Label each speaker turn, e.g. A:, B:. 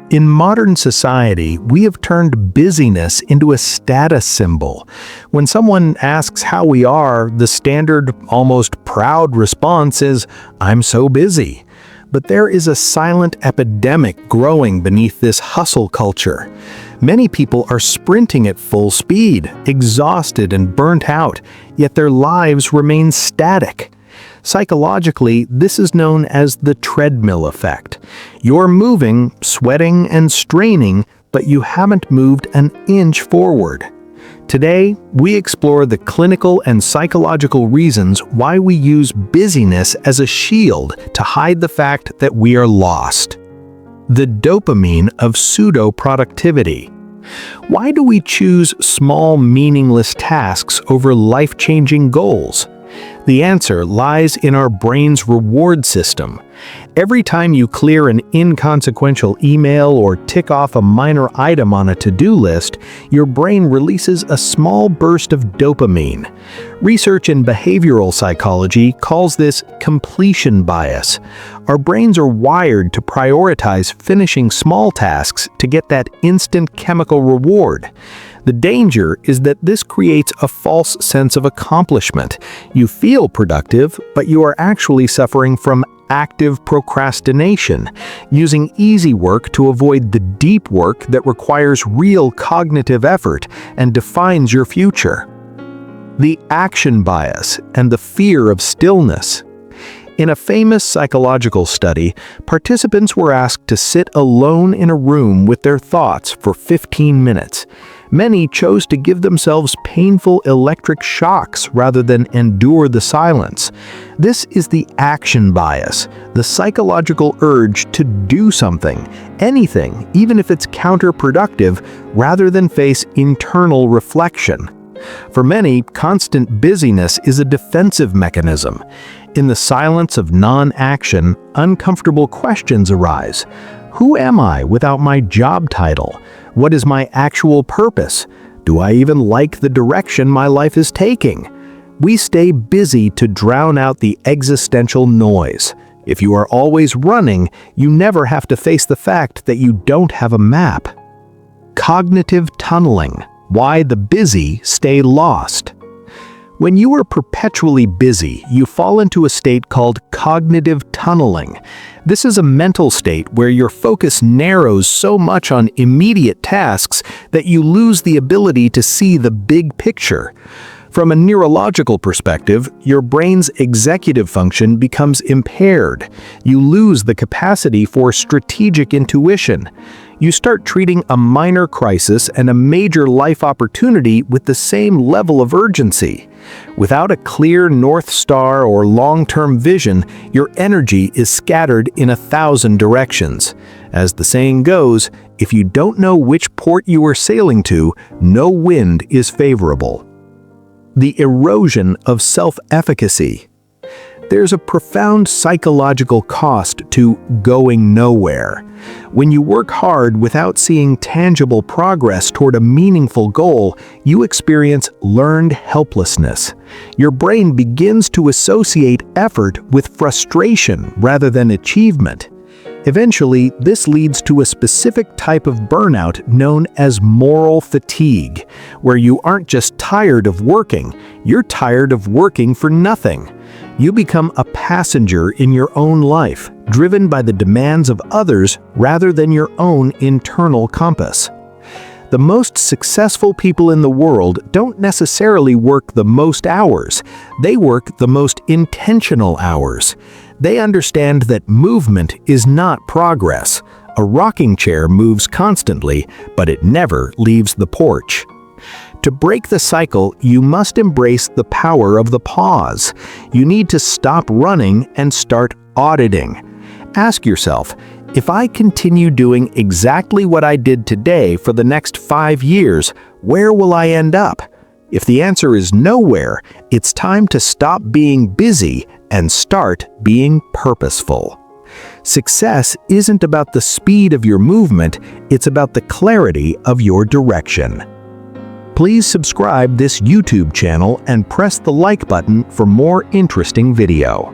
A: In modern society, we have turned busyness into a status symbol. When someone asks how we are, the standard, almost proud response is, "I'm so busy." But there is a silent epidemic growing beneath this hustle culture. Many people are sprinting at full speed, exhausted and burnt out, yet their lives remain static. Psychologically, this is known as the treadmill effect. You're moving, sweating, and straining, but you haven't moved an inch forward. Today, we explore the clinical and psychological reasons why we use busyness as a shield to hide the fact that we are lost. The dopamine of pseudo-productivity. Why do we choose small, meaningless tasks over life-changing goals? The answer lies in our brain's reward system. Every time you clear an inconsequential email or tick off a minor item on a to-do list, your brain releases a small burst of dopamine. Research in behavioral psychology calls this completion bias. Our brains are wired to prioritize finishing small tasks to get that instant chemical reward. The danger is that this creates a false sense of accomplishment. You feel productive, but you are actually suffering from active procrastination, using easy work to avoid the deep work that requires real cognitive effort and defines your future. The action bias and the fear of stillness. In a famous psychological study, participants were asked to sit alone in a room with their thoughts for 15 minutes. Many chose to give themselves painful electric shocks rather than endure the silence. This is the action bias, the psychological urge to do something, anything, even if it's counterproductive, rather than face internal reflection. For many, constant busyness is a defensive mechanism. In the silence of non-action, uncomfortable questions arise. Who am I without my job title? What is my actual purpose? Do I even like the direction my life is taking? We stay busy to drown out the existential noise. If you are always running, you never have to face the fact that you don't have a map. Cognitive tunneling. Why the busy stay lost. When you are perpetually busy, you fall into a state called cognitive tunneling. This is a mental state where your focus narrows so much on immediate tasks that you lose the ability to see the big picture. From a neurological perspective, your brain's executive function becomes impaired. You lose the capacity for strategic intuition. You start treating a minor crisis and a major life opportunity with the same level of urgency. Without a clear North Star or long-term vision, your energy is scattered in 1,000 directions. As the saying goes, if you don't know which port you are sailing to, no wind is favorable. The erosion of self-efficacy. There's a profound psychological cost to going nowhere. When you work hard without seeing tangible progress toward a meaningful goal, you experience learned helplessness. Your brain begins to associate effort with frustration rather than achievement. Eventually, this leads to a specific type of burnout known as moral fatigue, where you aren't just tired of working, you're tired of working for nothing. You become a passenger in your own life, driven by the demands of others rather than your own internal compass. The most successful people in the world don't necessarily work the most hours. They work the most intentional hours. They understand that movement is not progress. A rocking chair moves constantly, but it never leaves the porch. To break the cycle, you must embrace the power of the pause. You need to stop running and start auditing. Ask yourself, if I continue doing exactly what I did today for the next 5 years, where will I end up? If the answer is nowhere, it's time to stop being busy and start being purposeful. Success isn't about the speed of your movement, it's about the clarity of your direction. Please subscribe this YouTube channel and press the like button for more interesting video.